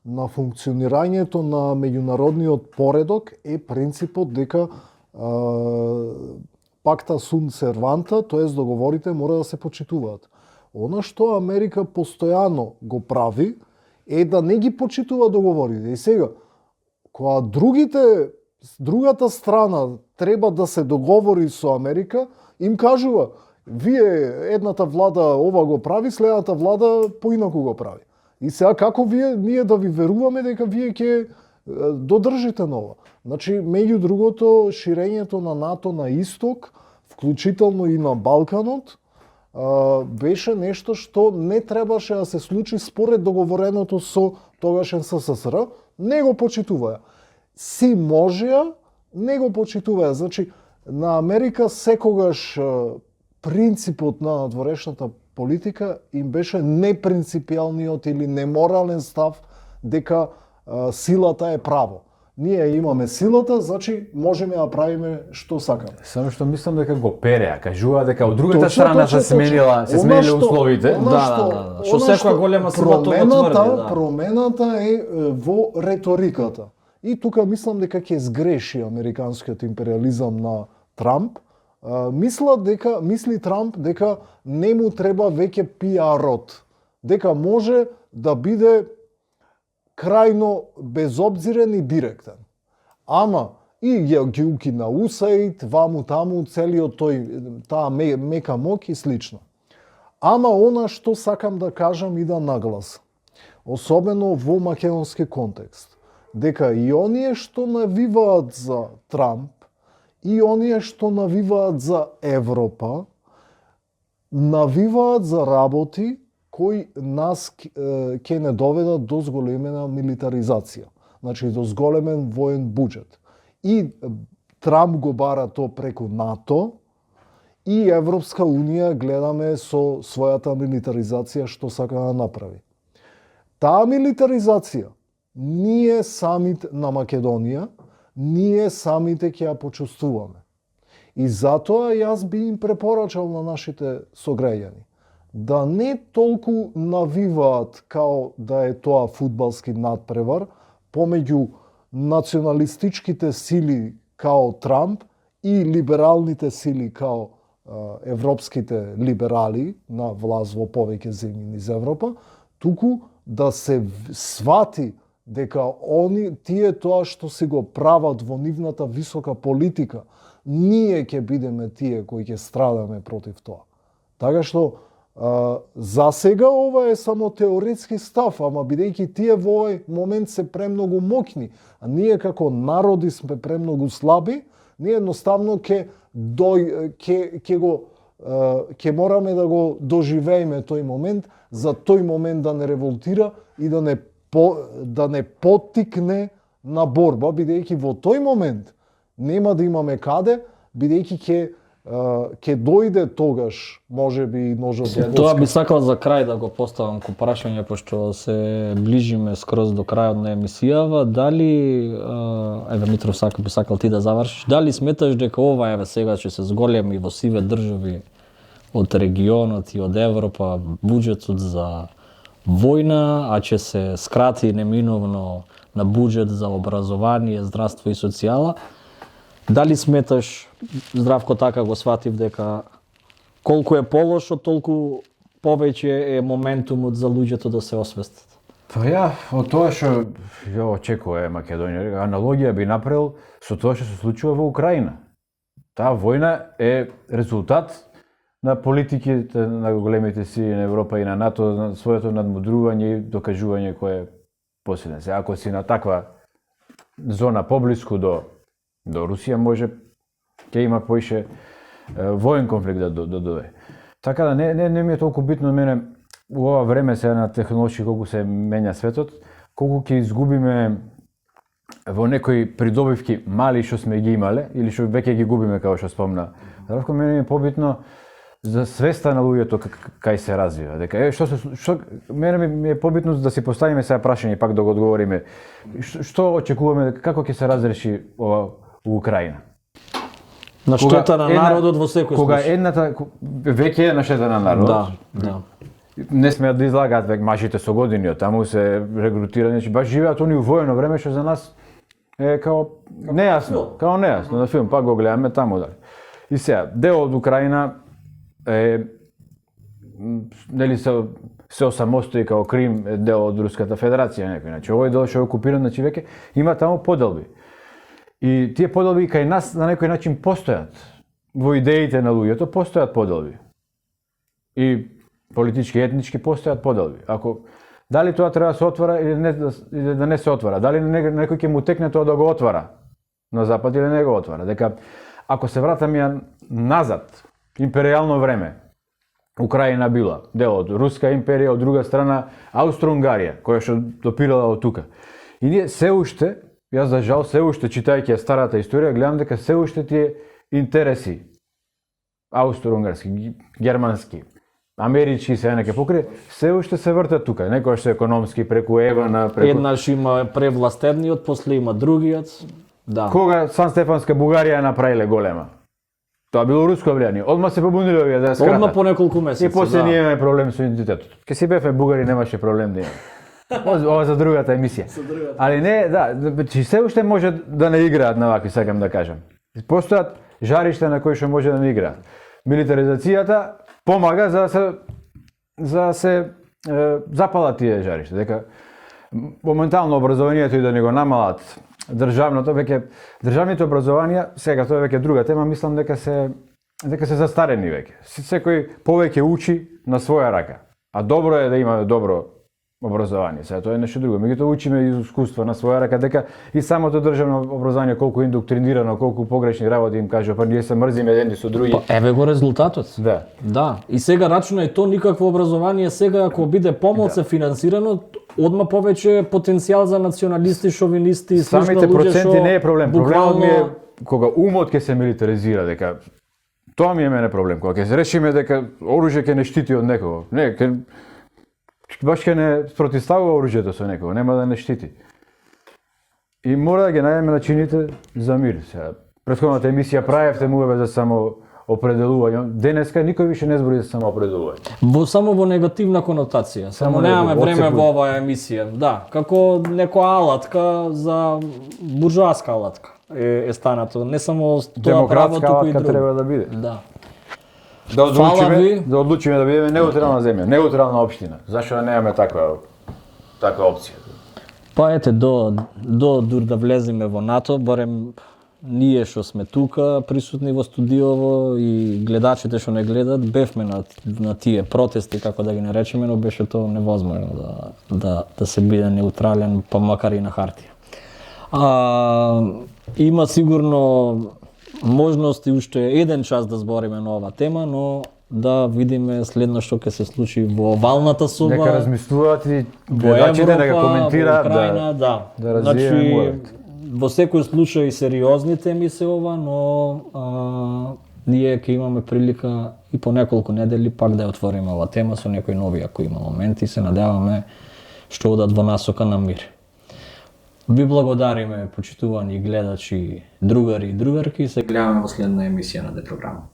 на функционирањето на меѓународниот поредок е принципот дека пакта сун серванта, тоест договорите мора да се почитуваат. Она што Америка постојано го прави е да не ги почитува договорите. И сега, кога другата страна треба да се договори со Америка, им кажува, вие едната влада ова го прави, следната влада поинаку го прави. И сега како ние да ви веруваме дека вие ќе додржите на ова? Значи, меѓу другото, ширењето на НАТО на исток, вклучително и на Балканот, беше нешто што не требаше да се случи според договореното со тогашен СССР, не го почитуваја. Си можеа, не го почитуваја. Значи, на Америка секогаш принципот на надворешната политика им беше непринципијалниот или неморален став дека силата е право. Ние имаме силата, значи можеме да правиме што сакаме. Само што мислам дека го переа, кажува дека од другата Точно, страна точно, се сменила, точно. се смениле Она што- условите. она Да. Што она секоја голема сила тоа го тврди, да. Промената е во реториката. И тука мислам дека ќе сгреши американскиот империализам на Трамп. Мисли Трамп дека не му треба веќе пиарот, дека може да биде крајно безобзирен и директен. Ама и ги укина USAID, ваму таму, целиот таа мека моќ и слично. Ама она што сакам да кажам и да нагласам, особено во македонски контекст, дека и оние што навиваат за Трамп, и оние што навиваат за Европа, навиваат за работи кои нас ќе не доведат до зголемена милитаризација, значи до зголемен воен буџет. И Трамп го бара то преку НАТО, и Европска Унија гледаме со својата милитаризација што сака да направи. Таа милитаризација ние самите на Македонија, ние самите ќе ја почувствуваме. И затоа јас би им препорачал на нашите сограѓани да не толку навиваат као да е тоа фудбалски надпревар помеѓу националистичките сили као Трамп и либералните сили као европските либерали на власт во повеќе земји низ Европа, туку да се свати дека тие тоа што си го прават во нивната висока политика, ние ќе бидеме тие кои ќе страдаме против тоа. Така што за сега ова е само теоретски став, ама бидејќи тие во овој момент се премногу моќни, а ние како народи сме премногу слаби, ние едноставно ќе мораме да го доживееме тој момент, за тој момент да не револтира и да не поттикне на борба, бидејќи во тој момент нема да имаме каде, бидејќи ќе дојде тогаш, можеби и ножот до Тоа воска. би сакал за крај да го поставам ко прашање, пошто се ближиме скроз до крајот на емисијава, дали, еве Митров би сакал ти да завршиш, дали сметаш дека ова еве сега ќе се зголеми во сиве држави од регионот и од Европа буџетот за војна, а ќе се скрати неминовно на буџет за образование, здравство и социјала, дали сметаш, Здравко така го сватив, дека колку е полошо, толку повеќе е моментумот за луѓето да се освестат? Па од тоа што ја очекува Македонија, аналогија би направил со тоа што се случува во Украина. Таа војна е резултат на политиките на големите сили на Европа и на НАТО, на своето надмудрување и докажување кој е посилен. Се ако си на таква зона поблиску до Русија, може ќе има поише воен конфликт да дојде. Така да не ми е толку битно мене у ова време сега на технолошки колку се менја светот, колку ќе изгубиме во некои придобивки мали што сме ги имале или што веќе ги губиме како што спомна. Здравко, мене ми е побитно за свеста на луѓето кај се развива. Дека што мене ми е побитно да си поставиме сега прашање пак да го одговориме. Што очекуваме, како ќе се разреши ова у Украина? На штета на народот во секој случај. Кога едната веќе е на штета на народот. Да. Не смеат да излагаат веќе машите со години, таму се регрутираат, значи баш живеат они у воено време што за нас е као нејасно на филм, пак го гледаме таму дали. И сега, дел од Украина е нели се осамостои као Крим е дел од Руската Федерација некој, значи овој дел што е окупиран, значи веќе има таму поделби. И тие поделби кај нас на некој начин постојат. Во идеите на луѓето постојат поделби. И политички, етнички постојат поделби. Ако дали тоа треба да се отвара или да не се отвара, дали некој ќе му текне тоа да го отвара на запад или не го отвара. Дека ако се вратаме назад, империјално време, Украина била дел од Руска империја, од друга страна Аустро-Унгарија, која што допирала од тука. И ние се уште, јас за жал се уште читајќи старата историја, гледам дека се уште тие интереси аустро-унгарски, германски, амерички се неке покри, се уште се вртат тука, некојаш се економски преку Евана, преку Еднаш има превласт едниот, после има другиот. Да. Кога Сан Стефанска Бугарија направиле голема. Тоа било руско влијание. Одма се побуниле овие да скратат. Одма по неколку месеци. И после ние имаме проблем со идентитетот. Ке си бевме бугари, немаше проблем да имаме. Ова за другата емисија. Али не, че се уште може да не играат на вакви, сакам да кажам. Постојат жаришта на кои што може да не играат. Милитаризацијата помага за да се запалат тие жаришта. Дека моментално образованието и да не го намалат државните образованија, сега тоа е веќе друга тема, мислам дека се застарени веќе. Секој повеќе учи на своја рака. А добро е да има добро образование. Сега тоа е нешто друго. Меѓутоа учиме и искуство на своја рака, дека и самото државно образование колку индоктринирано, колку погрешни работи им кажува, па ние се мрзиме едни со други. Па еве го резултатот. Да. Да. И сега рачунај то никакво образование сега ако биде помалку финансирано, одма повеќе потенцијал за националисти, шовинисти, самите проценти не е проблем. Проблемот ми е кога умот ќе се милитаризира, дека тоа ми е мене проблем. Кога ќе се решиме дека оружје ќе не штити од некого. Не, баш ќе не спротивставува оружјето со некого, нема да не штити. И мора да ги најдеме начините за мир. Сега, претходната емисија правевте муаве за само определување. Денеска никој више не збори за само определување. Само во негативна конотација. Само немаме време во оваа емисија. Да, како некоја алатка за буржоаска алатка е станато. Не само тоа право, туку и друго. треба да биде. Да. Да одлучиме да бидеме неутрална земја, неутрална општина. Зашто да немаме таква опција? Па ете, до дур да влеземе во НАТО, барем ние што сме тука, присутни во студиово и гледачите што не гледат, бевме на тие протести, како да ги наречеме, но беше тоа невозможно да се биде неутрален, па макар и на хартија. Има сигурно можности уште еден час да збориме на оваа тема, но да видиме следно што ќе се случи во овалната соба. Нека размислуваат и гледачите да го коментираат, во Украина, да развиеме мојот. Во секој случај сериозни теми се ова, но ние ќе имаме прилика и по неколку недели пак да ја отвориме оваа тема со некои нови ако има моменти, се надеваме што одат во насока на мир. Ви благодариме, почитувани гледачи, другари и другарки, се гледаме во следна емисија на Депрограма.